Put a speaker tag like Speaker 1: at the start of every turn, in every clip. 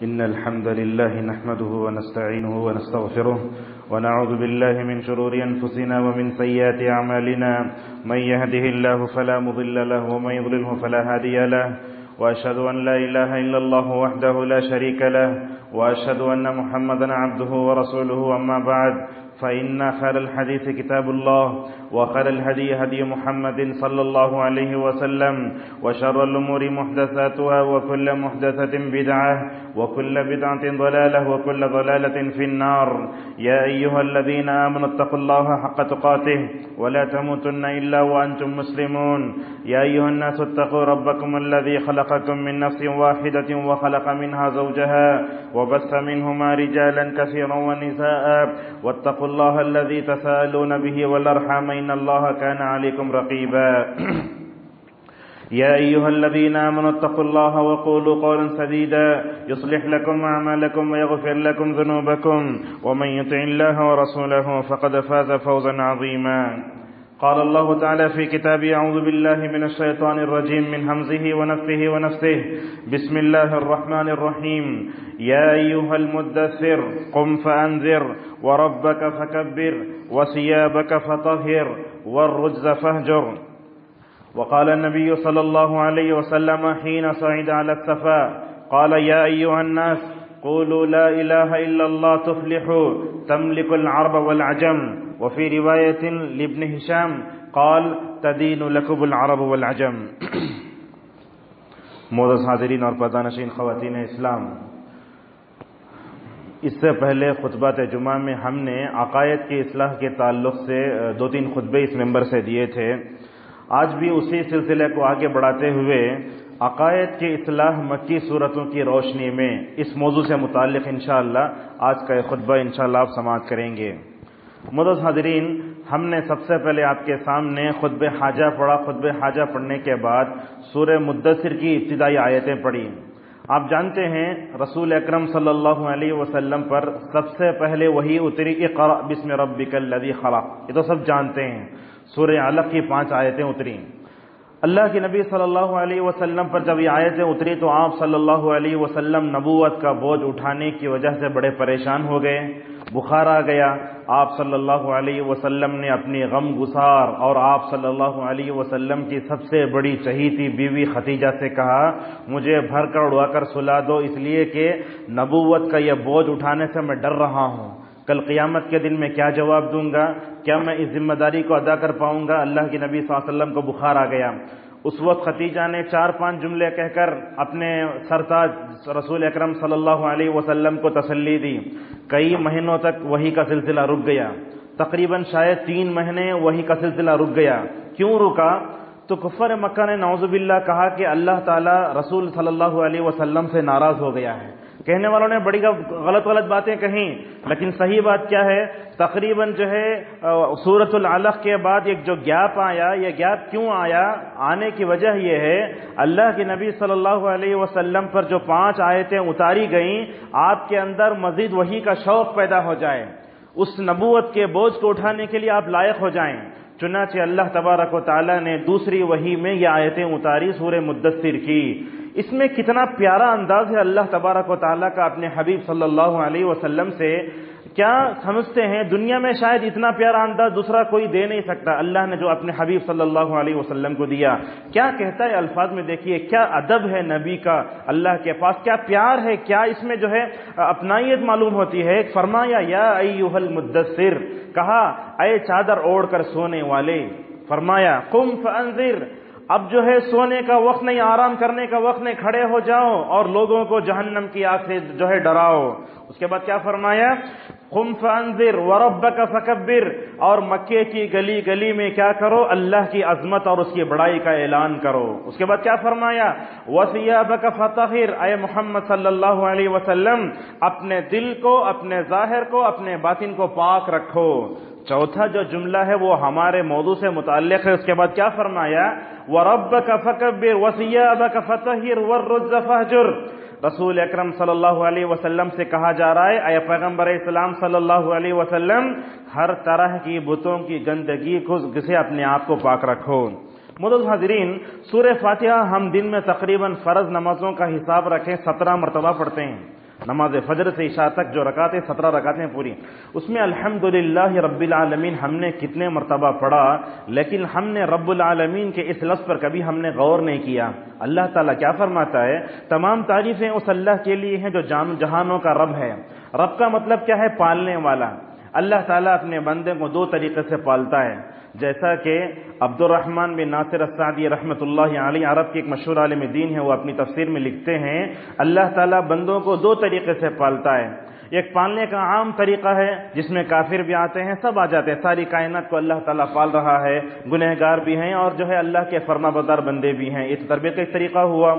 Speaker 1: إن الحمد لله نحمده ونستعينه ونستغفره ونعوذ بالله من شرور أنفسنا ومن سيئات أعمالنا من يهده الله فلا مضل له ومن يضلله فلا هادي له وأشهد أن لا إله إلا الله وحده لا شريك له وأشهد أن محمدا عبده ورسوله أما بعد فإن خير الحديث كتاب الله وخير الهدي هدي محمد صلى الله عليه وسلم وشر الأمور محدثاتها وكل محدثة بدعة وكل بدعة ضلالة وكل ضلالة في النار يا أيها الذين آمنوا اتقوا الله حق تقاته ولا تموتن إلا وأنتم مسلمون يا أيها الناس اتقوا ربكم الذي خلقكم من نفس واحدة وخلق منها زوجها وبث منهما رجالا كثيرا ونساء واتقوا الله الذي تساءلون به والأرحام إن الله كان عليكم رقيبا يا أيها الذين آمنوا اتقوا الله وقولوا قولا سديدا يصلح لكم أعمالكم ويغفر لكم ذنوبكم ومن يطع الله ورسوله فقد فاز فوزا عظيما قال الله تعالى في كتابه أعوذ بالله من الشيطان الرجيم من همزه ونفخه ونفثه بسم الله الرحمن الرحيم يا أيها المدثر قم فأنذر وربك فكبر وثيابك فطهر والرجز فاهجر وقال النبي صلى الله عليه وسلم حين صعد على الصفا قال يا أيها الناس قولوا لا إله إلا الله تفلحوا تملك العرب والعجم وفي رواية لابن هشام قال تدين لكم العرب والعجم معزز حاضرین اور پردہ نشین خواتین اسلام، اس سے پہلے خطبات جمعہ میں ہم نے عقائد کی اصلاح کے تعلق سے 2-3 خطبے اس ممبر سے دیے تھے۔ آج بھی اسی سلسلے کو آگے بڑھاتے ہوئے عقائد کی اصلاح مکی صورتوں کی روشنی میں اس موضوع سے متعلق انشاءاللہ آج کا خطبہ انشاءاللہ آپ سماعت کریں گے۔ معزز حاضرین، ہم نے سب سے پہلے آپ کے سامنے خطبہ حاجہ پڑھا۔ خطبہ حاجہ پڑھنے کے بعد سورہ مدثر کی ابتدائی آیتیں پڑھی۔ آپ جانتے ہیں رسول اکرم صلی اللہ علیہ وسلم پر سب سے پہلے وحی اتری اقرأ بسم ربک الذی خلق، یہ تو سب جانتے ہیں۔ سورہ علق کی 5 آیتیں اتری۔ اللہ کے نبی صلی اللہ علیہ وسلم پر جب یہ آیتیں اتری تو آپ صلی اللہ علیہ وسلم نبوت کا بوجھ اٹھانے کی وجہ سے بڑے پریشان ہو گئے، بخار آ گیا۔ آپ صلی اللہ علیہ وسلم نے اپنی غم گسار اور آپ صلی اللہ علیہ وسلم کی سب سے بڑی چہیتی بیوی خدیجہ سے کہا مجھے بھر کر اڑا کر سلا دو، اس لیے کہ نبوت کا یہ بوجھ اٹھانے سے میں ڈر رہا ہوں، کل قیامت کے دن میں کیا جواب دوں گا، کیا میں اس ذمہ داری کو ادا کر پاؤں گا۔ اللہ کے نبی صلی اللہ علیہ وسلم کو بخار آ گیا۔ اس وقت خدیجہ نے 4-5 جملے کہہ کر اپنے سرتاج رسول اکرم صلی اللہ علیہ وسلم کو تسلی دی۔ کئی مہینوں تک وحی کا سلسلہ رک گیا، تقریباً شاید 3 مہینے وحی کا سلسلہ رک گیا۔ کیوں رکا؟ تو کفار مکہ نے نعوذ باللہ کہا کہ اللہ تعالیٰ رسول صلی اللہ علیہ وسلم سے ناراض ہو گیا ہے۔ کہنے والوں نے بڑی غلط باتیں کہیں، لیکن صحیح بات کیا ہے، تقریباً جو ہے سورۃ العلق کے بعد ایک جو گیپ آیا، یہ گیپ کیوں آیا؟ آنے کی وجہ یہ ہے اللہ کے نبی صلی اللہ علیہ وسلم پر جو 5 آیتیں اتاری گئیں، آپ کے اندر مزید وحی کا شوق پیدا ہو جائے، اس نبوت کے بوجھ کو اٹھانے کے لیے آپ لائق ہو جائیں۔ چنانچہ اللہ تبارک و تعالیٰ نے دوسری وحی میں یہ آیتیں اتاری سورہ مدثر کی۔ اس میں کتنا پیارا انداز ہے اللہ تبارک و تعالیٰ کا اپنے حبیب صلی اللہ علیہ وسلم سے۔ کیا سمجھتے ہیں دنیا میں شاید اتنا پیارا انداز دوسرا کوئی دے نہیں سکتا، اللہ نے جو اپنے حبیب صلی اللہ علیہ وسلم کو دیا۔ کیا کہتا ہے الفاظ میں، دیکھیے کیا ادب ہے نبی کا اللہ کے پاس، کیا پیار ہے، کیا اس میں جو ہے اپنائیت معلوم ہوتی ہے۔ فرمایا یا ایھا المدثر، کہا اے چادر اوڑھ کر سونے والے، فرمایا قم فانذر، اب جو ہے سونے کا وقت نہیں، آرام کرنے کا وقت نہیں، کھڑے ہو جاؤ اور لوگوں کو جہنم کی آگ سے جو ہے ڈراؤ۔ اس کے بعد کیا فرمایا، قم فانذر وربک فکبر، اور مکے کی گلی گلی میں کیا کرو، اللہ کی عظمت اور اس کی بڑائی کا اعلان کرو۔ اس کے بعد کیا فرمایا، وثیابک فطہر، اے محمد صلی اللہ علیہ وسلم اپنے دل کو، اپنے ظاہر کو، اپنے باطن کو پاک رکھو۔ چوتھا جو جملہ ہے وہ ہمارے موضوع سے متعلق ہے۔ اس کے بعد کیا فرمایا، وَرَبَّكَ فَكَبِّرْ وَثِيَابَكَ فَطَهِّرْ وَالرُّجْزَ فَاهْجُرْ۔ رسول اکرم صلی اللہ علیہ وسلم سے کہا جا رہا ہے اے پیغمبر اسلام صلی اللہ علیہ وسلم ہر طرح کی بتوں کی گندگی سے اپنے آپ کو پاک رکھو۔ معزز حاضرین، سورہ فاتحہ ہم دن میں تقریباً فرض نمازوں کا حساب رکھیں 17 مرتبہ پڑھتے ہیں۔ نماز فجر سے عشاء تک جو رکعتیں 17 رکعتیں پوری، اس میں الحمدللہ رب العالمین ہم نے کتنے مرتبہ پڑھا، لیکن ہم نے رب العالمین کے اس لفظ پر کبھی ہم نے غور نہیں کیا۔ اللہ تعالیٰ کیا فرماتا ہے؟ تمام تعریفیں اس اللہ کے لیے ہیں جو جہانوں کا رب ہے۔ رب کا مطلب کیا ہے؟ پالنے والا۔ اللہ تعالیٰ اپنے بندے کو دو طریقے سے پالتا ہے، جیسا کہ عبد الرحمن بن ناصر السعدی رحمۃ اللہ علیہ، عرب کے ایک مشہور عالم دین ہے، وہ اپنی تفسیر میں لکھتے ہیں اللہ تعالیٰ بندوں کو دو طریقے سے پالتا ہے۔ ایک پالنے کا عام طریقہ ہے جس میں کافر بھی آتے ہیں، سب آ جاتے ہیں، ساری کائنات کو اللہ تعالیٰ پال رہا ہے، گنہگار بھی ہیں اور جو ہے اللہ کے فرما بردار بندے بھی ہیں۔ یہ تربیت کا ایک طریقہ ہوا۔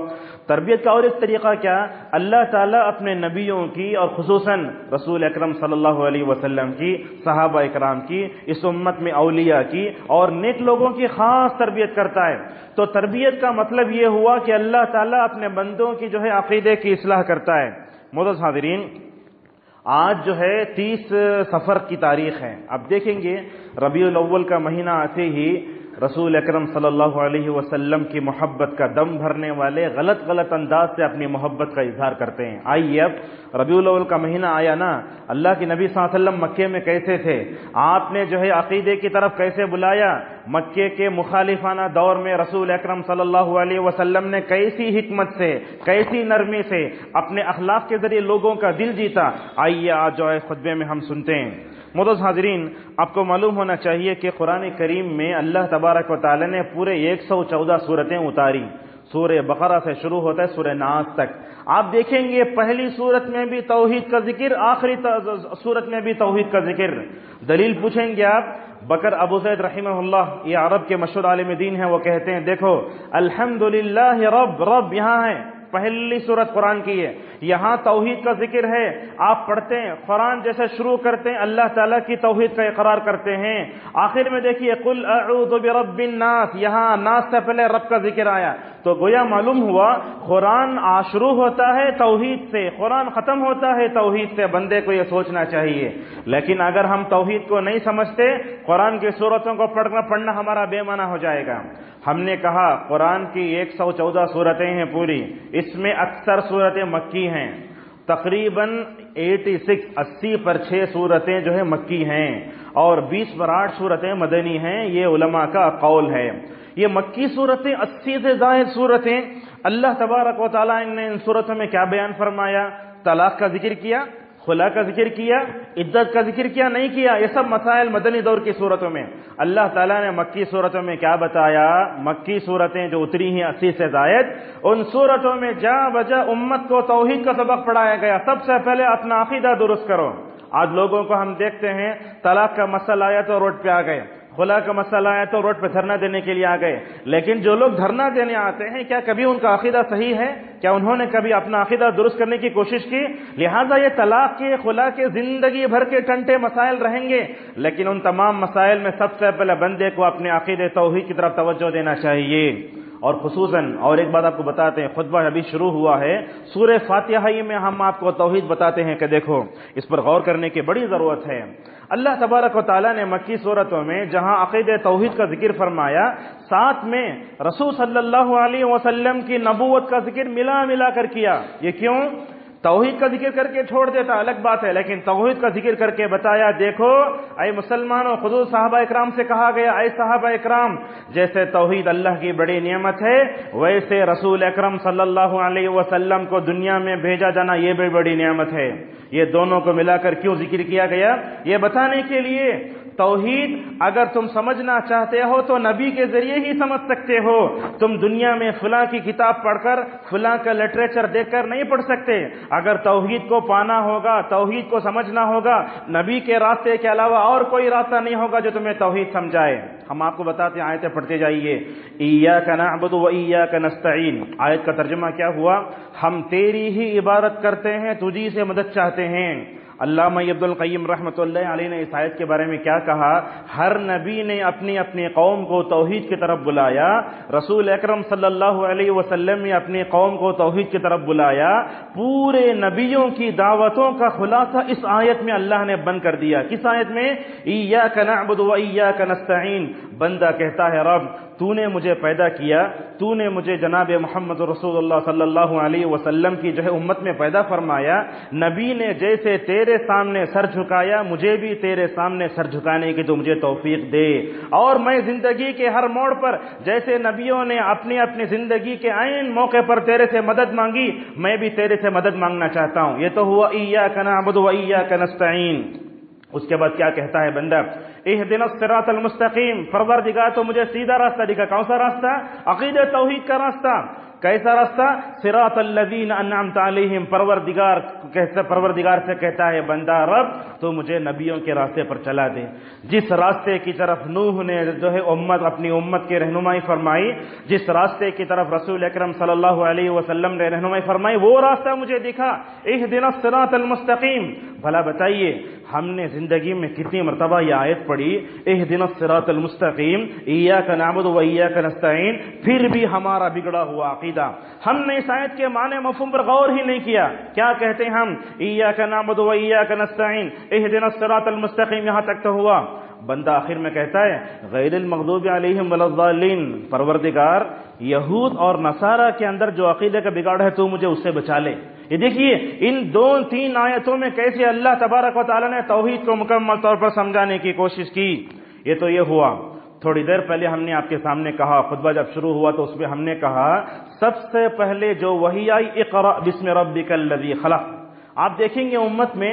Speaker 1: تربیت کا اور ایک طریقہ کیا؟ اللہ تعالیٰ اپنے نبیوں کی اور خصوصاً رسول اکرم صلی اللہ علیہ وسلم کی، صحابہ اکرام کی، اس امت میں اولیاء کی اور نیک لوگوں کی خاص تربیت کرتا ہے۔ تو تربیت کا مطلب یہ ہوا کہ اللہ تعالیٰ اپنے بندوں کی جو ہے عقیدے کی اصلاح کرتا ہے۔ معزز حاضرین، آج جو ہے 30 صفر کی تاریخ ہے۔ اب دیکھیں گے ربیع الاول کا مہینہ آتے ہی رسول اکرم صلی اللہ علیہ وسلم کی محبت کا دم بھرنے والے غلط انداز سے اپنی محبت کا اظہار کرتے ہیں۔ آئیے اب ربیع الاول کا مہینہ آیا نا، اللہ کے نبی صلی اللہ علیہ وسلم مکے میں کیسے تھے، آپ نے جو ہے عقیدے کی طرف کیسے بلایا، مکے کے مخالفانہ دور میں رسول اکرم صلی اللہ علیہ وسلم نے کیسی حکمت سے، کیسی نرمی سے اپنے اخلاق کے ذریعے لوگوں کا دل جیتا، آئیے آج جو ہے خطبے میں ہم سنتے ہیں۔ معزز حاضرین، آپ کو معلوم ہونا چاہیے کہ قرآن کریم میں اللہ تبارک و تعالی نے پورے 114 سورتیں اتاری۔ سورہ بقرہ سے شروع ہوتا ہے سورہ ناس تک۔ آپ دیکھیں گے پہلی سورت میں بھی توحید کا ذکر، آخری سورت میں بھی توحید کا ذکر۔ دلیل پوچھیں گے آپ، بکر ابو زید رحمہ اللہ، یہ عرب کے مشہور عالم دین ہیں، وہ کہتے ہیں دیکھو الحمدللہ رب یہاں ہے، پہلی سورت قرآن کی ہے، یہاں توحید کا ذکر ہے۔ آپ پڑھتے ہیں قرآن جیسے شروع کرتے ہیں اللہ تعالیٰ کی توحید کا اقرار کرتے ہیں، آخر میں دیکھیے قل اعوذ برب الناس، یہاں ناس سے پہلے رب کا ذکر آیا۔ تو گویا معلوم ہوا قرآن شروع ہوتا ہے توحید سے، قرآن ختم ہوتا ہے توحید سے۔ بندے کو یہ سوچنا چاہیے، لیکن اگر ہم توحید کو نہیں سمجھتے، قرآن کی سورتوں کو پڑھنا ہمارا بے معنی ہو جائے گا۔ ہم نے کہا قرآن کی 114 سورتیں ہیں پوری، اس میں اکثر سورتیں مکی ہیں، تقریباً 80 پر 6 سورتیں جو ہے مکی ہیں اور 20 پر 8 سورتیں مدنی ہیں، یہ علماء کا قول ہے۔ یہ مکی سورتیں 80 سے زائد سورتیں، اللہ تبارک و تعالیٰ نے ان سورتوں میں کیا بیان فرمایا؟ طلاق کا ذکر کیا، خلا کا ذکر کیا، عدت کا ذکر کیا، نہیں کیا؟ یہ سب مسائل مدنی دور کی صورتوں میں۔ اللہ تعالیٰ نے مکی صورتوں میں کیا بتایا؟ مکی صورتیں جو اتری ہیں 80 سے زائد، ان صورتوں میں جا بجا امت کو توحید کا سبق پڑھایا گیا۔ سب سے پہلے اپنا عقیدہ درست کرو۔ آج لوگوں کو ہم دیکھتے ہیں طلاق کا مسئلہ آیا تو روڈ پہ آ گئے، خلا کا مسئلہ آیا تو روڈ پہ دھرنا دینے کے لیے آ گئے، لیکن جو لوگ دھرنا دینے آتے ہیں کیا کبھی ان کا عقیدہ صحیح ہے؟ کیا انہوں نے کبھی اپنا عقیدہ درست کرنے کی کوشش کی؟ لہٰذا یہ طلاق کے، خلا کے زندگی بھر کے ٹنٹے مسائل رہیں گے، لیکن ان تمام مسائل میں سب سے پہلے بندے کو اپنے عقیدے توحید کی طرف توجہ دینا چاہیے۔ اور خصوصاً اور ایک بات آپ کو بتاتے ہیں، خطبہ ابھی شروع ہوا ہے، سورہ فاتحہ ہی میں ہم آپ کو توحید بتاتے ہیں کہ دیکھو اس پر غور کرنے کی بڑی ضرورت ہے۔ اللہ تبارک و تعالیٰ نے مکی صورتوں میں جہاں عقیدہ توحید کا ذکر فرمایا، ساتھ میں رسول صلی اللہ علیہ وسلم کی نبوت کا ذکر ملا کر کیا۔ یہ کیوں؟ توحید کا ذکر کر کے چھوڑ دیتا الگ بات ہے، لیکن توحید کا ذکر کر کے بتایا دیکھو اے مسلمانوں، خود صحابہ اکرام سے کہا گیا اے صحابہ اکرام، جیسے توحید اللہ کی بڑی نعمت ہے، ویسے رسول اکرم صلی اللہ علیہ وسلم کو دنیا میں بھیجا جانا یہ بھی بڑی نعمت ہے۔ یہ دونوں کو ملا کر کیوں ذکر کیا گیا؟ یہ بتانے کے لیے توحید اگر تم سمجھنا چاہتے ہو تو نبی کے ذریعے ہی سمجھ سکتے ہو۔ تم دنیا میں فلاں کی کتاب پڑھ کر، فلاں کا لٹریچر دیکھ کر نہیں پڑھ سکتے۔ اگر توحید کو پانا ہوگا، توحید کو سمجھنا ہوگا، نبی کے راستے کے علاوہ اور کوئی راستہ نہیں ہوگا جو تمہیں توحید سمجھائے۔ ہم آپ کو بتاتے ہیں، آیتیں پڑھتے جائیے، ایاک نعبد و ایاک نستعین۔ آیت کا ترجمہ کیا ہوا؟ ہم تیری ہی عبادت کرتے ہیں، تجھی سے مدد چاہتے ہیں۔ علامہ عبد القیم رحمۃ اللہ علیہ نے اس آیت کے بارے میں کیا کہا؟ ہر نبی نے اپنی اپنی قوم کو توحید کی طرف بلایا، رسول اکرم صلی اللہ علیہ وسلم نے اپنی قوم کو توحید کی طرف بلایا۔ پورے نبیوں کی دعوتوں کا خلاصہ اس آیت میں اللہ نے بند کر دیا۔ کس آیت میں؟ ایاک نعبد و ایاک نستعین۔ بندہ کہتا ہے رب تو نے مجھے پیدا کیا، تو نے مجھے جناب محمد رسول اللہ صلی اللہ علیہ وسلم کی جو ہے امت میں پیدا فرمایا، نبی نے جیسے تیرے سامنے سر جھکایا مجھے بھی تیرے سامنے سر جھکانے کی تو مجھے توفیق دے، اور میں زندگی کے ہر موڑ پر جیسے نبیوں نے اپنی اپنی زندگی کے عین موقع پر تیرے سے مدد مانگی، میں بھی تیرے سے مدد مانگنا چاہتا ہوں۔ یہ تو ہوا ایاک نعبد و ایاک نستعین۔ اس کے بعد کیا کہتا ہے بندہ؟ اہدنا الصراط المستقیم، پروردگار تو مجھے سیدھا راستہ دکھا۔ کون سا راستہ؟ عقیدہ توحید کا راستہ۔ کیسا راستہ؟ صراط الذین انعمت علیہم، پروردگار سے کہتا ہے بندہ رب تو مجھے نبیوں کے راستے پر چلا دے، جس راستے کی طرف نوح نے جو ہے اپنی امت کی رہنمائی فرمائی، جس راستے کی طرف رسول اکرم صلی اللہ علیہ وسلم نے رہنمائی فرمائی، وہ راستہ مجھے دکھا۔ اہدنا الصراط المستقیم۔ بھلا بتائیے ہم نے زندگی میں کتنی مرتبہ یہ آیت پڑھی، اہدنا الصراط المستقیم، ایاک نعبد و ایاک نستعین، پھر بھی ہمارا بگڑا ہوا عقیدہ، ہم نے اس آیت کے معنی مفہوم پر غور ہی نہیں کیا۔ کیا کہتے ہیں ہم؟ ایاک نعبد و ایاک نستعین، اہدنا الصراط المستقیم، یہاں تک تو ہوا۔ بندہ آخر میں کہتا ہے غیر المغضوب علیہم ولا الضالین، پروردگار یہود اور نصارہ کے اندر جو عقیدے کا بگاڑ ہے تو مجھے اس سے بچا لے۔ یہ دیکھیے ان تین آیتوں میں کیسے اللہ تبارک و تعالی نے توحید کو مکمل طور پر سمجھانے کی کوشش کی۔ یہ تو یہ ہوا۔ تھوڑی دیر پہلے ہم نے آپ کے سامنے کہا، خطبہ جب شروع ہوا تو اس میں ہم نے کہا سب سے پہلے جو وحی آئی اقرأ بسم ربک الذی خلق۔ آپ دیکھیں گے امت میں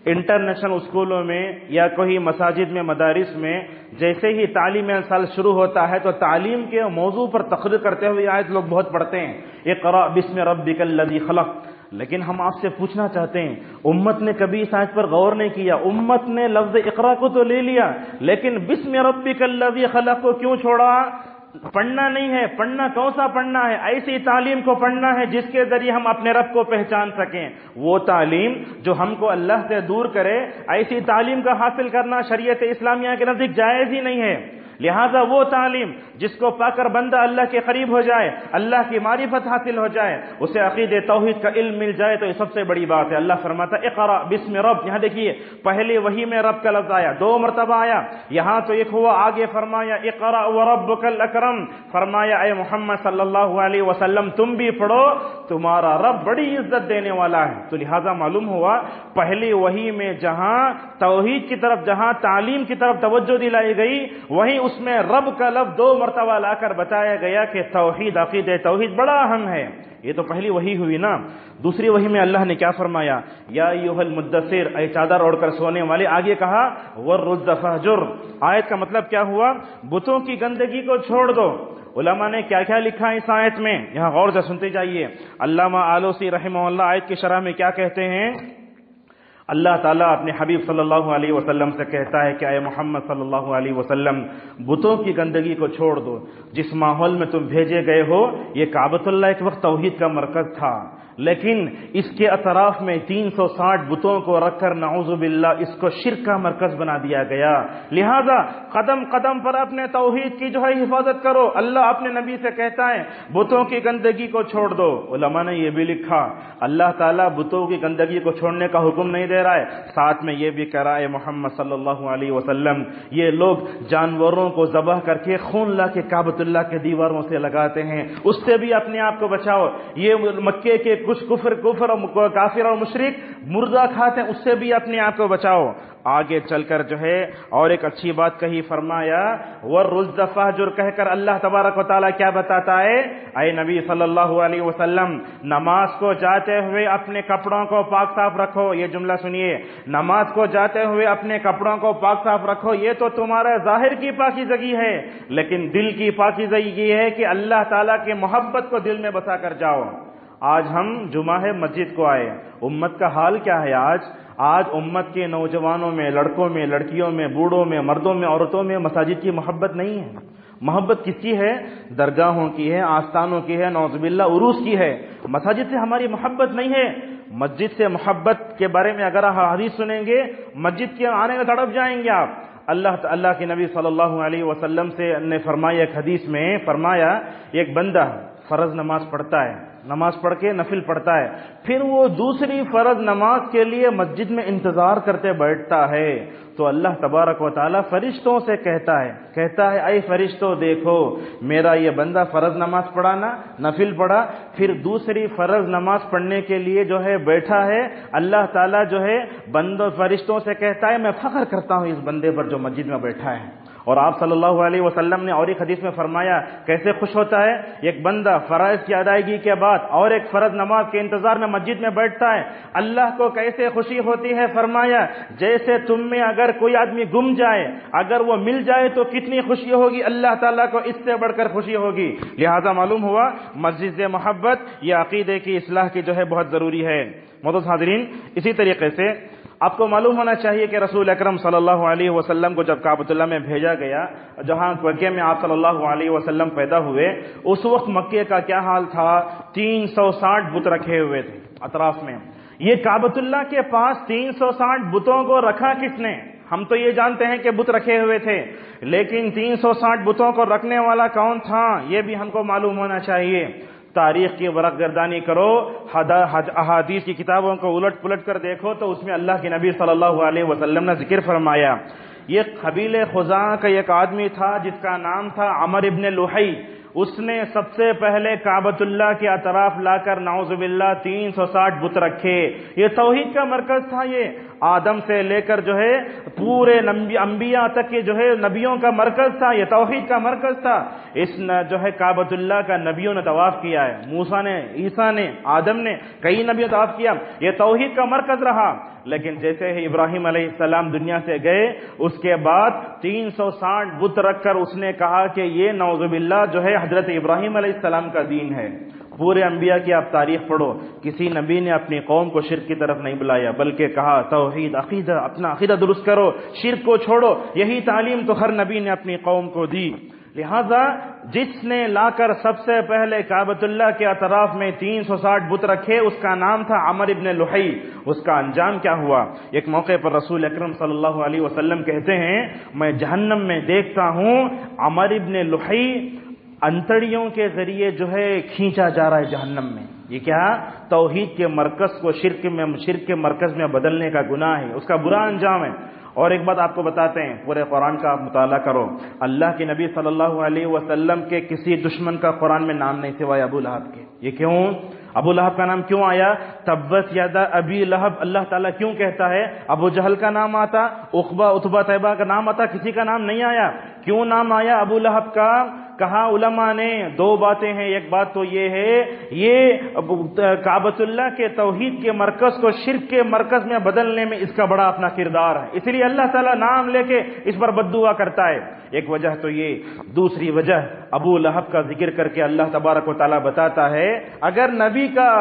Speaker 1: انٹرنیشنل اسکولوں میں یا کوئی مساجد میں مدارس میں جیسے ہی تعلیمی سال شروع ہوتا ہے تو تعلیم کے موضوع پر تقریر کرتے ہوئے آیت لوگ بہت پڑھتے ہیں، اقرأ بسم ربک الذی خلق۔ لیکن ہم آپ سے پوچھنا چاہتے ہیں امت نے کبھی اس آیت پر غور نہیں کیا۔ امت نے لفظ اقرأ کو تو لے لیا لیکن بسم ربک الذی خلق کو کیوں چھوڑا؟ پڑھنا نہیں ہے۔ پڑھنا کون سا پڑھنا ہے؟ ایسی تعلیم کو پڑھنا ہے جس کے ذریعے ہم اپنے رب کو پہچان سکیں۔ وہ تعلیم جو ہم کو اللہ سے دور کرے، ایسی تعلیم کا حاصل کرنا شریعت اسلامیہ کے نزدیک جائز ہی نہیں ہے۔ لہذا وہ تعلیم جس کو پا کر بندہ اللہ کے قریب ہو جائے، اللہ کی معرفت حاصل ہو جائے، اسے عقیدہ توحید کا علم مل جائے تو یہ سب سے بڑی بات ہے۔ اللہ فرماتا ہے اقرأ بسم رب۔ یہاں دیکھیے پہلے وحی میں رب کا لفظ آیا، 2 مرتبہ آیا، یہاں تو ایک ہوا، آگے فرمایا اقرأ وربک الاکرم، فرمایا اے محمد صلی اللہ علیہ وسلم تم بھی پڑھو، تمہارا رب بڑی عزت دینے والا ہے۔ تو لہذا معلوم ہوا پہلی وحی میں جہاں توحید کی طرف، جہاں تعلیم کی طرف توجہ دلائی گئی، وہیں اس میں رب کا لفظ 2 مرتبہ لا کر بتایا گیا کہ توحید، عقیدہ توحید بڑا اہم ہے۔ یہ تو پہلی وحی ہوئی نا۔ دوسری وحی میں اللہ نے کیا فرمایا؟ یا ایھا المدثر، اے چادر اوڑھ کر سونے والے۔ آگے کہا والرجز فاہجر۔ آیت کا مطلب کیا ہوا؟ بتوں کی گندگی کو چھوڑ دو۔ علماء نے کیا کیا لکھا اس آیت میں، یہاں غور سے سنتے جائیے۔ علامہ آلوسی رحمہ اللہ آیت کی شرح میں کیا کہتے ہیں؟ اللہ تعالیٰ اپنے حبیب صلی اللہ علیہ وسلم سے کہتا ہے کہ اے محمد صلی اللہ علیہ وسلم بتوں کی گندگی کو چھوڑ دو۔ جس ماحول میں تم بھیجے گئے ہو یہ کعبۃ اللہ ایک وقت توحید کا مرکز تھا، لیکن اس کے اطراف میں 360 بتوں کو رکھ کر نعوذ باللہ اس کو شرک کا مرکز بنا دیا گیا۔ لہذا قدم قدم پر اپنے توحید کی جو ہے حفاظت کرو۔ اللہ اپنے نبی سے کہتا ہے بتوں کی گندگی کو چھوڑ دو۔ علماء نے یہ بھی لکھا اللہ تعالیٰ بتوں کی گندگی کو چھوڑنے کا حکم نہیں دے رہا ہے، ساتھ میں یہ بھی کہہ رہا ہے محمد صلی اللہ علیہ وسلم یہ لوگ جانوروں کو ذبح کر کے خون لا کے کعبۃ اللہ کے دیواروں سے لگاتے ہیں، اس سے بھی اپنے آپ کو بچاؤ۔ یہ مکے کے کچھ کفر اور کافر اور مشرک مردہ کھاتے ہیں، اس سے بھی اپنے آپ کو بچاؤ۔ آگے چل کر جو ہے اور ایک اچھی بات کہی، فرمایا والرجز فاہجر کہہ کر اللہ تبارک و تعالیٰ کیا بتاتا ہے؟ اے نبی صلی اللہ علیہ وسلم نماز کو جاتے ہوئے اپنے کپڑوں کو پاک صاف رکھو۔ یہ جملہ سنیے، نماز کو جاتے ہوئے اپنے کپڑوں کو پاک صاف رکھو۔ یہ تو تمہارا ظاہر کی پاکیزگی ہے، لیکن دل کی پاکیزگی یہ ہے کہ اللہ تعالیٰ کی محبت کو دل میں بسا کر جاؤ۔ آج ہم جمعہ مسجد کو آئے، امت کا حال کیا ہے آج امت کے نوجوانوں میں، لڑکوں میں، لڑکیوں میں، بوڑھوں میں، مردوں میں، عورتوں میں مساجد کی محبت نہیں ہے۔ محبت کس کی ہے؟ درگاہوں کی ہے، آستانوں کی ہے، نعوذ باللہ عروس کی ہے۔ مساجد سے ہماری محبت نہیں ہے۔ مسجد سے محبت کے بارے میں اگر آپ حدیث سنیں گے مسجد کے آنے میں تڑپ جائیں گے آپ۔ اللہ کے نبی صلی اللہ علیہ وسلم سے نے فرمایا، ایک حدیث میں فرمایا ایک بندہ فرض نماز پڑھتا ہے، نماز پڑھ کے نفل پڑھتا ہے، پھر وہ دوسری فرض نماز کے لیے مسجد میں انتظار کرتے بیٹھتا ہے، تو اللہ تبارک و تعالیٰ فرشتوں سے کہتا ہے اے فرشتوں دیکھو میرا یہ بندہ فرض نماز پڑھا نا، نفل پڑھا، پھر دوسری فرض نماز پڑھنے کے لیے جو ہے بیٹھا ہے، اللہ تعالیٰ جو ہے بندوں فرشتوں سے کہتا ہے میں فخر کرتا ہوں اس بندے پر جو مسجد میں بیٹھا ہے۔ اور آپ صلی اللہ علیہ وسلم نے اور ایک حدیث میں فرمایا کیسے خوش ہوتا ہے ایک بندہ فرائض کی ادائیگی کے بعد اور ایک فرض نماز کے انتظار میں مسجد میں بیٹھتا ہے، اللہ کو کیسے خوشی ہوتی ہے، فرمایا جیسے تم میں اگر کوئی آدمی گم جائے، اگر وہ مل جائے تو کتنی خوشی ہوگی، اللہ تعالیٰ کو اس سے بڑھ کر خوشی ہوگی۔ لہذا معلوم ہوا مسجد سے محبت یہ عقیدے کی اصلاح کی جو ہے بہت ضروری ہے۔ معزز حاضرین، اسی طریقے سے آپ کو معلوم ہونا چاہیے کہ رسول اکرم صلی اللہ علیہ وسلم کو جب کعبۃ اللہ میں بھیجا گیا، جہاں مکے میں آپ صلی اللہ علیہ وسلم پیدا ہوئے، اس وقت مکے کا کیا حال تھا، 360 بت رکھے ہوئے تھے اطراف میں۔ یہ کعبۃ اللہ کے پاس 360 بتوں کو رکھا کس نے؟ ہم تو یہ جانتے ہیں کہ بت رکھے ہوئے تھے، لیکن 360 بتوں کو رکھنے والا کون تھا یہ بھی ہم کو معلوم ہونا چاہیے۔ تاریخ کی ورق گردانی کرو، احادیث کی کتابوں کو الٹ پلٹ کر دیکھو تو اس میں اللہ کے نبی صلی اللہ علیہ وسلم نے ذکر فرمایا، یہ قبیلہ خزاعہ کا ایک آدمی تھا جس کا نام تھا عمر ابن لحی، اس نے سب سے پہلے کعبۃ اللہ کے اطراف لا کر نعوذ باللہ 360 بت رکھے۔ یہ توحید کا مرکز تھا، یہ آدم سے لے کر جو ہے پورے انبیاء تک کے جو ہے نبیوں کا مرکز تھا، یہ توحید کا مرکز تھا۔ اس جو ہے کعبۃ اللہ کا نبیوں نے طواف کیا ہے، موسیٰ نے، عیسیٰ نے، آدم نے، کئی نبیوں نے طواف کیا، یہ توحید کا مرکز رہا۔ لیکن جیسے ہی ابراہیم علیہ السلام دنیا سے گئے، اس کے بعد 360 بت رکھ کر اس نے کہا کہ یہ نعوذ باللہ جو ہے حضرت ابراہیم علیہ السلام کا دین ہے۔ پورے انبیاء کی آپ تاریخ پڑھو، کسی نبی نے اپنی قوم کو شرک کی طرف نہیں بلایا، بلکہ کہا توحید عقیدہ، اپنا عقیدہ درست کرو، شرک کو چھوڑو، یہی تعلیم تو ہر نبی نے اپنی قوم کو دی۔ لہذا جس نے لا کر سب سے پہلے کعبۃ اللہ کے اطراف میں 360 بت رکھے اس کا نام تھا عمر ابن لحی۔ اس کا انجام کیا ہوا؟ ایک موقع پر رسول اکرم صلی اللہ علیہ وسلم کہتے ہیں میں جہنم میں دیکھتا ہوں عمر ابن لحی انتڑیوں کے ذریعے جو ہے کھینچا جا رہا ہے جہنم میں۔ یہ کیا؟ توحید کے مرکز کو شرک کے مرکز میں بدلنے کا گناہ ہے، اس کا برا انجام ہے۔ اور ایک بات آپ کو بتاتے ہیں، پورے قرآن کا آپ مطالعہ کرو، اللہ کے نبی صلی اللہ علیہ وسلم کے کسی دشمن کا قرآن میں نام نہیں سوائے ابو لہب کے۔ یہ کیوں؟ ابو لہب کا نام کیوں آیا؟ تبت یدا ابی لہب اللہ تعالیٰ کیوں کہتا ہے؟ ابو جہل کا نام آتا، عقبہ اتبہ تیبہ کا نام آتا، کسی کا نام نہیں آیا۔ کیوں نام آیا ابو لہب کا؟ کہا علماء نے دو باتیں ہیں، ایک بات تو یہ ہے یہ کعبۃ اللہ کے توحید کے مرکز کو شرک کے مرکز میں بدلنے میں اس کا بڑا اپنا کردار ہے، اس لیے اللہ تعالیٰ نام لے کے اس پر بد دعا کرتا ہے۔ ایک وجہ تو یہ، دوسری وجہ ابو لہب کا ذکر کر کے اللہ تبارک و تعالیٰ بتاتا ہے اگر نبی کا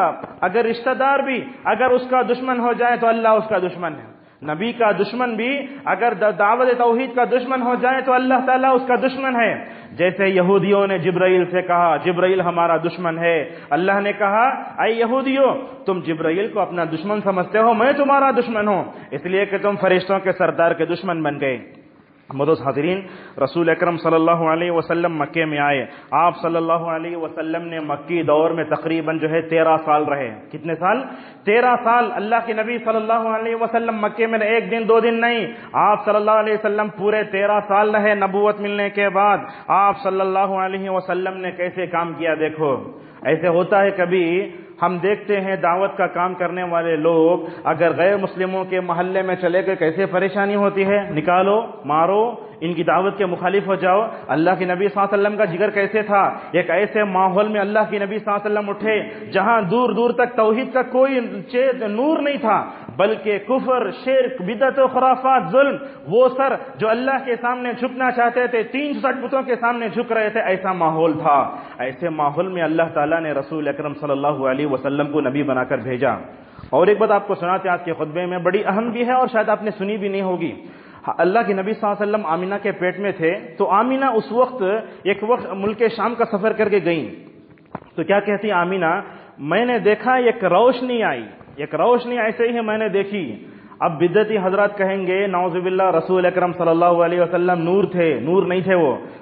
Speaker 1: اگر رشتہ دار بھی اگر اس کا دشمن ہو جائے تو اللہ اس کا دشمن ہے، نبی کا دشمن بھی اگر دعوت توحید کا دشمن ہو جائے تو اللہ تعالیٰ اس کا دشمن ہے۔ جیسے یہودیوں نے جبرائیل سے کہا جبرائیل ہمارا دشمن ہے، اللہ نے کہا اے یہودیوں تم جبرائیل کو اپنا دشمن سمجھتے ہو، میں تمہارا دشمن ہوں، اس لیے کہ تم فرشتوں کے سردار کے دشمن بن گئے۔ معزز حاضرین، رسول اکرم صلی اللہ علیہ وسلم مکے میں آئے، آپ صلی اللہ علیہ وسلم نے مکی دور میں تقریباً جو ہے 13 سال رہے۔ کتنے سال؟ 13 سال اللہ کے نبی صلی اللہ علیہ وسلم مکے میں ایک دن دو دن نہیں، آپ صلی اللہ علیہ وسلم پورے 13 سال رہے۔ نبوت ملنے کے بعد آپ صلی اللہ علیہ وسلم نے کیسے کام کیا دیکھو۔ ایسے ہوتا ہے کبھی ہم دیکھتے ہیں دعوت کا کام کرنے والے لوگ اگر غیر مسلموں کے محلے میں چلے گئے کیسے پریشانی ہوتی ہے، نکالو مارو، ان کی دعوت کے مخالف ہو جاؤ۔ اللہ کے نبی صلی اللہ علیہ وسلم کا جگر کیسے تھا؟ ایک ایسے ماحول میں اللہ کے نبی صلی اللہ علیہ وسلم اٹھے جہاں دور دور تک توحید کا کوئی نور نہیں تھا، بلکہ کفر، شرک، بدعت و خرافات، ظلم، وہ سر جو اللہ کے سامنے جھکنا چاہتے تھے 360 بتوں کے سامنے جھک رہے تھے، ایسا ماحول تھا۔ ایسے ماحول میں اللہ تعالیٰ نے رسول اکرم صلی اللہ علیہ وسلم کو نبی بنا کر بھیجا۔ اور ایک بات آپ کو سناتے آج کے خطبے میں، بڑی اہم بھی ہے اور شاید آپ نے سنی بھی نہیں ہوگی۔ اللہ کے نبی صلی اللہ علیہ وسلم آمینہ کے پیٹ میں تھے تو آمینہ اس وقت ملک شام کا سفر کر کے گئیں تو کیا کہتی آمینہ، میں نے دیکھا ایک روشنی آئی، ایک روشنی ایسے ہی میں نے دیکھی، اب بدعتی حضرات کہیں گے نعوذ باللہ رسول اکرم صلی اللہ علیہ وسلم نور تھے، نور نہیں تھے،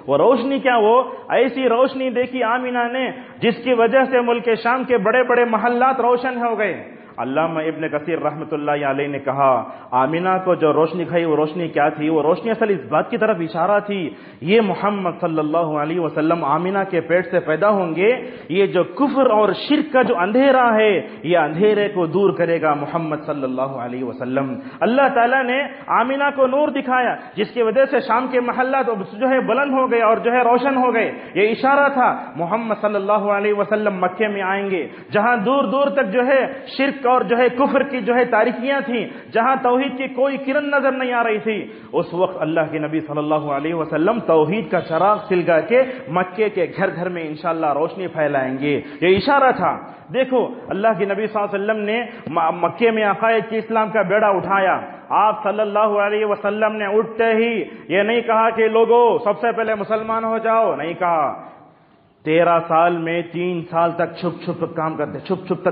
Speaker 1: وہ روشنی کیا، وہ ایسی روشنی دیکھی آمینہ نے جس کی وجہ سے ملک شام کے بڑے بڑے محلات روشن ہو گئے۔ علامہ ابن کثیر رحمۃ اللہ علیہ نے کہا آمینہ کو جو روشنی کھائی وہ روشنی کیا تھی؟ وہ روشنی اصل اس بات کی طرف اشارہ تھی، یہ محمد صلی اللہ علیہ وسلم آمینہ کے پیٹ سے پیدا ہوں گے، یہ جو کفر اور شرک کا جو اندھیرا ہے یہ اندھیرے کو دور کرے گا محمد صلی اللہ علیہ وسلم۔ اللہ تعالیٰ نے آمینہ کو نور دکھایا جس کی وجہ سے شام کے محلات جو ہے بلند ہو گئے اور جو ہے روشن ہو گئے، یہ اشارہ تھا محمد صلی اللہ علیہ وسلم مکے میں آئیں گے جہاں دور دور تک جو ہے شرک اور جو ہے کفر کی جو ہے تاریکیاں تھیں، جہاں توحید کی کوئی کرن نظر نہیں آ رہی تھی، اس وقت اللہ کے نبی صلی اللہ علیہ وسلم توحید کا چراغ سلگا کے مکے کے گھر گھر میں انشاءاللہ روشنی پھیلائیں گے، یہ اشارہ تھا۔ دیکھو اللہ کے نبی صلی اللہ علیہ وسلم نے مکے میں عقائد کی اسلام کا بیڑا اٹھایا۔ آپ صلی اللہ علیہ وسلم نے اٹھتے ہی یہ نہیں کہا کہ لوگوں سب سے پہلے مسلمان ہو جاؤ، نہیں کہا۔ 13 سال میں 3 سال تک چھپ چھپ تک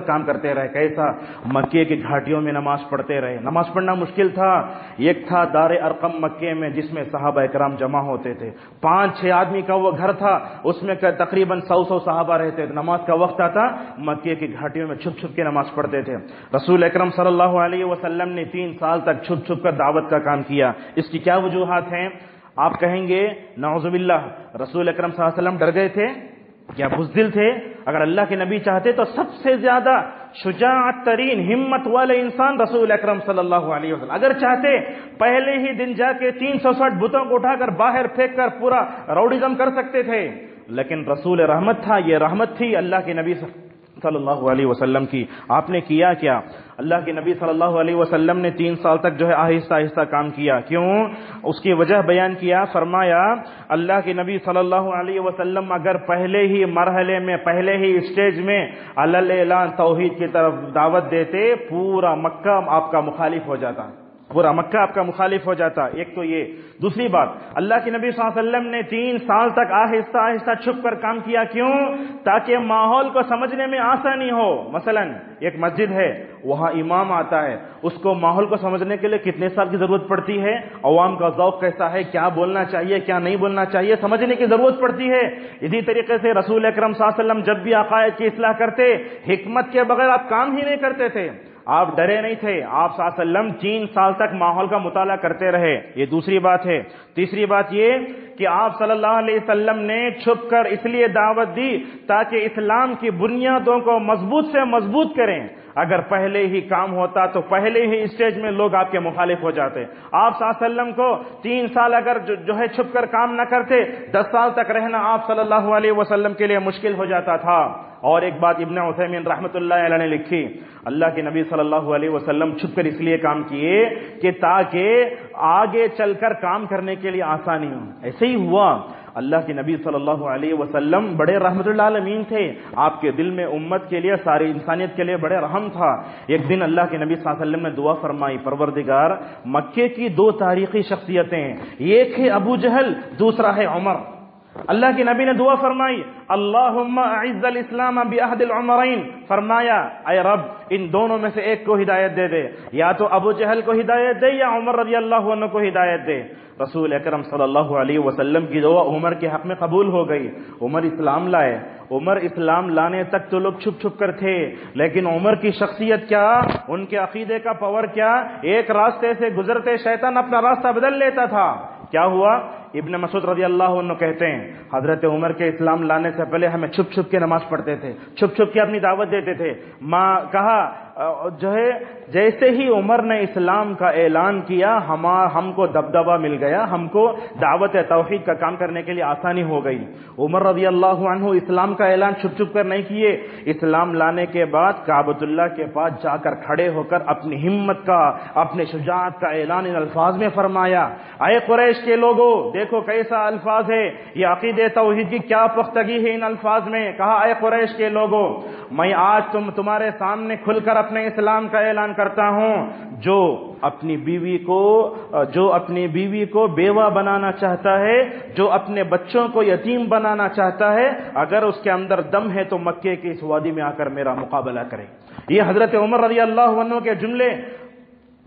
Speaker 1: کام کرتے رہے۔ کیسا؟ مکے کی گھاٹیوں میں نماز پڑھتے رہے۔ نماز پڑھنا مشکل تھا۔ ایک تھا دار ارقم مکے میں جس میں صحابہ اکرام جمع ہوتے تھے، 5-6 آدمی کا وہ گھر تھا، اس میں تقریباً 100 صحابہ رہتے تھے۔ نماز کا وقت آتا مکے کی گھاٹیوں میں چھپ چھپ کے نماز پڑھتے تھے۔ رسول اکرم صلی اللہ علیہ وسلم نے 3 سال تک چھپ چھپ کر دعوت کا کام کیا۔ اس کی کیا وجوہات ہیں؟ آپ کہیں گے نعوذ باللہ رسول اکرم صلی اللہ علیہ وسلم ڈر گئے تھے، کیا بزدل تھے؟ اگر اللہ کے نبی چاہتے تو سب سے زیادہ شجاعت ترین ہمت والے انسان رسول اکرم صلی اللہ علیہ وسلم، اگر چاہتے پہلے ہی دن جا کے 360 بتوں کو اٹھا کر باہر پھینک کر پورا راؤڈزم کر سکتے تھے، لیکن رسول رحمت تھا، یہ رحمت تھی اللہ کے نبی صلی اللہ علیہ وسلم کی۔ آپ نے کیا کیا؟ اللہ کے نبی صلی اللہ علیہ وسلم نے 3 سال تک جو ہے آہستہ آہستہ کام کیا۔ کیوں؟ اس کی وجہ بیان کیا، فرمایا اللہ کے نبی صلی اللہ علیہ وسلم اگر پہلے ہی مرحلے میں، پہلے ہی اسٹیج میں علل اعلان توحید کی طرف دعوت دیتے، پورا مکہ آپ کا مخالف ہو جاتا، پورا مکہ آپ کا مخالف ہو جاتا۔ ایک تو یہ۔ دوسری بات، اللہ کے نبی صلی اللہ علیہ وسلم نے 3 سال تک آہستہ آہستہ چھپ کر کام کیا۔ کیوں؟ تاکہ ماحول کو سمجھنے میں آسانی ہو۔ مثلا ایک مسجد ہے، وہاں امام آتا ہے، اس کو ماحول کو سمجھنے کے لیے کتنے سال کی ضرورت پڑتی ہے؟ عوام کا ذوق کیسا ہے، کیا بولنا چاہیے، کیا نہیں بولنا چاہیے، سمجھنے کی ضرورت پڑتی ہے۔ اسی طریقے سے رسول اکرم صلی اللہ علیہ وسلم جب بھی عقائد کی اصلاح کرتے، حکمت کے بغیر آپ کام ہی نہیں کرتے تھے، آپ ڈرے نہیں تھے۔ آپ صلی اللہ علیہ وسلم 3 سال تک ماحول کا مطالعہ کرتے رہے، یہ دوسری بات ہے۔ تیسری بات یہ کہ آپ صلی اللہ علیہ وسلم نے چھپ کر اس لیے دعوت دی تاکہ اسلام کی بنیادوں کو مضبوط سے مضبوط کریں۔ اگر پہلے ہی کام ہوتا تو پہلے ہی اسٹیج میں لوگ آپ کے مخالف ہو جاتے۔ آپ صلی اللہ علیہ وسلم کو 3 سال اگر جو ہے چھپ کر کام نہ کرتے، 10 سال تک رہنا آپ صلی اللہ علیہ وسلم کے لیے مشکل ہو جاتا تھا۔ اور ایک بات ابن عثیمین رحمۃ اللہ علیہ نے لکھی، اللہ کے نبی صلی اللہ علیہ وسلم چھپ کر اس لیے کام کیے کہ تاکہ آگے چل کر کام کرنے کے لیے آسانی ہو۔ ایسے ہی ہوا۔ اللہ کے نبی صلی اللہ علیہ وسلم بڑے رحمت اللہ عالمین تھے، آپ کے دل میں امت کے لیے، ساری انسانیت کے لیے بڑے رحم تھا۔ ایک دن اللہ کے نبی صلی اللہ علیہ وسلم نے دعا فرمائی، پروردگار مکے کی 2 تاریخی شخصیتیں، ایک ہے ابو جہل، دوسرا ہے عمر۔ اللہ کے نبی نے دعا فرمائی، اللہم اعز الاسلام بعہد العمرین، فرمایا اے رب ان دونوں میں سے ایک کو ہدایت دے دے، یا تو ابو جہل کو ہدایت دے یا عمر رضی اللہ عنہ کو ہدایت دے۔ رسول اکرم صلی اللہ علیہ وسلم کی دعا عمر کے حق میں قبول ہو گئی۔ عمر اسلام لائے۔ عمر اسلام لانے تک تو لوگ چھپ چھپ کر تھے، لیکن عمر کی شخصیت کیا، ان کے عقیدے کا پاور کیا، ایک راستے سے گزرتے شیطان اپنا راستہ بدل لیتا تھا۔ کیا ہوا؟ ابن مسعود رضی اللہ عنہ کہتے ہیں حضرت عمر کے اسلام لانے سے پہلے ہمیں چھپ چھپ کے نماز پڑھتے تھے، چھپ چھپ کے اپنی دعوت دیتے تھے۔ ماں کہا جو ہے جیسے ہی عمر نے اسلام کا اعلان کیا ہم کو دبدبہ مل گیا، ہم کو دعوت توحید کا کام کرنے کے لیے آسانی ہو گئی۔ عمر رضی اللہ عنہ اسلام کا اعلان چھپ چھپ کر نہیں کیے، اسلام لانے کے بعد کعبۃ اللہ کے پاس جا کر کھڑے ہو کر اپنی ہمت کا، اپنے شجاعت کا اعلان ان الفاظ میں فرمایا، اے قریش کے لوگوں دیکھو کیسا الفاظ ہے، یہ عقید توحید کی کیا پختگی ہے ان الفاظ میں۔ کہا اے قریش کے لوگوں میں آج تمہارے سامنے کھل کر اپنے اسلام کا اعلان کرتا ہوں، جو اپنی بیوی کو بیوہ بنانا چاہتا ہے، جو اپنے بچوں کو یتیم بنانا چاہتا ہے، اگر اس کے اندر دم ہے تو مکے کی اس وادی میں آ کر میرا مقابلہ کرے۔ یہ حضرت عمر رضی اللہ عنہ کے جملے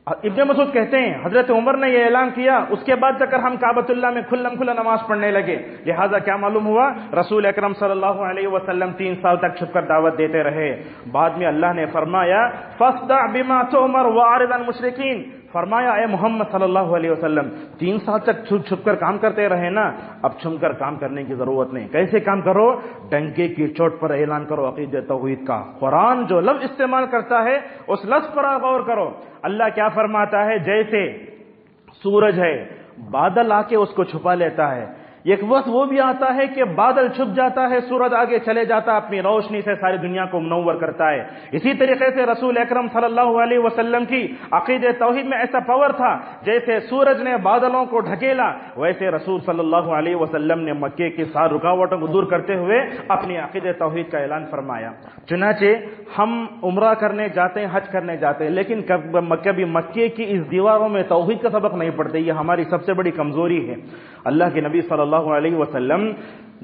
Speaker 1: ابن مسعود کہتے ہیں حضرت عمر نے یہ اعلان کیا، اس کے بعد جا کر ہم کعبۃ اللہ میں کھلم کھلا نماز پڑھنے لگے. لہٰذا کیا معلوم ہوا، رسول اکرم صلی اللہ علیہ وسلم 3 سال تک چھپ کر دعوت دیتے رہے. بعد میں اللہ نے فرمایا فاصدع بما تؤمر واعرض عن المشرکین، فرمایا اے محمد صلی اللہ علیہ وسلم 3 سال تک چھپ کر کام کرتے رہے نا، اب چھپ کر کام کرنے کی ضرورت نہیں. کیسے کام کرو؟ ڈنکے کی چوٹ پر اعلان کرو عقیدہ توحید کا. قرآن جو لفظ استعمال کرتا ہے اس لفظ پر غور کرو. اللہ کیا فرماتا ہے؟ جیسے سورج ہے، بادل آ کے اس کو چھپا لیتا ہے، ایک وقت وہ بھی آتا ہے کہ بادل چھپ جاتا ہے، سورج آگے چلے جاتا ہے، اپنی روشنی سے ساری دنیا کو منور کرتا ہے. اسی طریقے سے رسول اکرم صلی اللہ علیہ وسلم کی عقیدہ توحید میں ایسا پاور تھا، جیسے سورج نے بادلوں کو ڈھکیلا، ویسے رسول صلی اللہ علیہ وسلم نے مکے کی ساری رکاوٹوں کو دور کرتے ہوئے اپنی عقیدہ توحید کا اعلان فرمایا. چنانچہ ہم عمرہ کرنے جاتے ہیں، حج کرنے جاتے ہیں، لیکن کبھی مکے کی اس دیواروں میں توحید کا سبق نہیں پڑھتے. یہ ہماری سب سے بڑی کمزوری ہے. اللہ کے نبی صلی اللہ علیہ وسلم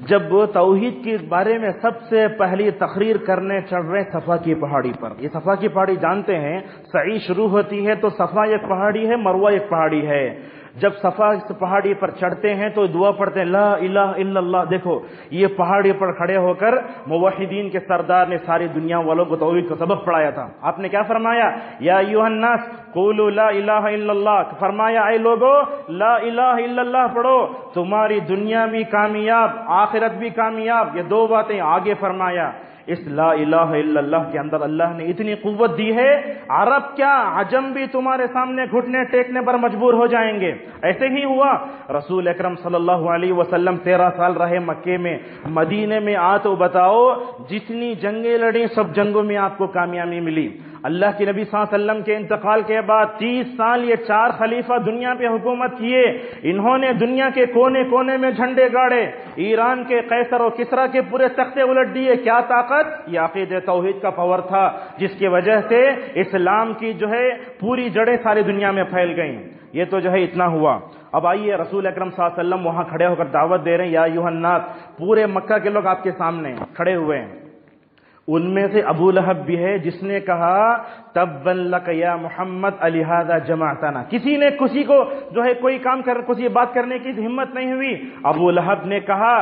Speaker 1: جب توحید کے بارے میں سب سے پہلی تقریر کرنے چڑھ رہے صفا کی پہاڑی پر. یہ صفا کی پہاڑی جانتے ہیں، سعی شروع ہوتی ہے تو صفا ایک پہاڑی ہے، مروہ ایک پہاڑی ہے. جب صفا پہاڑی پر چڑھتے ہیں تو دعا پڑھتے ہیں لا الہ الا اللہ. دیکھو یہ پہاڑی پر کھڑے ہو کر موحدین کے سردار نے ساری دنیا والوں کو توحید کا سبق پڑھایا تھا. آپ نے کیا فرمایا؟ یا ایھا الناس قولوا لا الہ الا اللہ. فرمایا اے لوگو لا الہ الا اللہ پڑھو، تمہاری دنیا بھی کامیاب، آخرت بھی کامیاب. یہ 2 باتیں آگے فرمایا. اس لا الہ الا اللہ کے اندر اللہ نے اتنی قوت دی ہے، عرب کیا عجم بھی تمہارے سامنے گھٹنے ٹیکنے پر مجبور ہو جائیں گے. ایسے ہی ہوا. رسول اکرم صلی اللہ علیہ وسلم 13 سال رہے مکے میں. مدینے میں تو بتاؤ جتنی جنگیں لڑیں سب جنگوں میں آپ کو کامیابی ملی. اللہ کے نبی صلی اللہ علیہ وسلم کے انتقال کے بعد 30 سال یہ 4 خلیفہ دنیا پہ حکومت کیے. انہوں نے دنیا کے کونے کونے میں جھنڈے گاڑے، ایران کے قیصر و کسریٰ کے پورے تختے الٹ دیے. کیا طاقت؟ یہ عقیدہ توحید کا پاور تھا، جس کی وجہ سے اسلام کی جو ہے پوری جڑیں ساری دنیا میں پھیل گئیں. یہ تو جو ہے اتنا ہوا. اب آئیے رسول اکرم صلی اللہ علیہ وسلم وہاں کھڑے ہو کر دعوت دے رہے ہیں. یا ایھا الناس، پورے مکہ کے لوگ آپ کے سامنے کھڑے ہوئے ہیں. ان میں سے ابو لہب بھی ہے جس نے کہا تبا لک یا محمد لہذا جمعتنا. کسی نے کسی کو جو ہے کوئی کام کسی بات کرنے کی ہمت نہیں ہوئی. ابو لہب نے کہا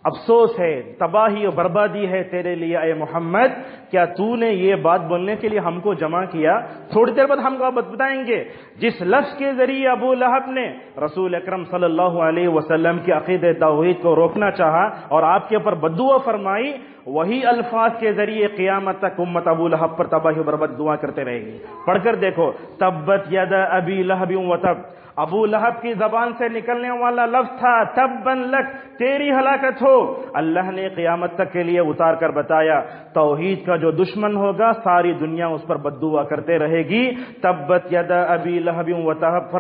Speaker 1: افسوس ہے، تباہی و بربادی ہے تیرے لیے اے محمد، کیا تو نے یہ بات بولنے کے لیے ہم کو جمع کیا؟ تھوڑی دیر بعد ہم کو بتائیں گے. جس لفظ کے ذریعے ابو لہب نے رسول اکرم صلی اللہ علیہ وسلم کی عقیدہ توحید کو روکنا چاہا اور آپ کے اوپر بددعا فرمائی، وہی الفاظ کے ذریعے قیامت تک امت ابو لہب پر تباہی و برباد دعا کرتے رہے گی. پڑھ کر دیکھو تبت ید ابی لہب وتب. ابو لہب کی زبان سے نکلنے والا لفظ تھا تبا لک، تیری ہلاکت ہو. اللہ نے قیامت تک کے لیے اتار کر بتایا توحید کا جو دشمن ہوگا ساری دنیا اس پر بددعا کرتے رہے گی. تبت ید ابی لہب وتب.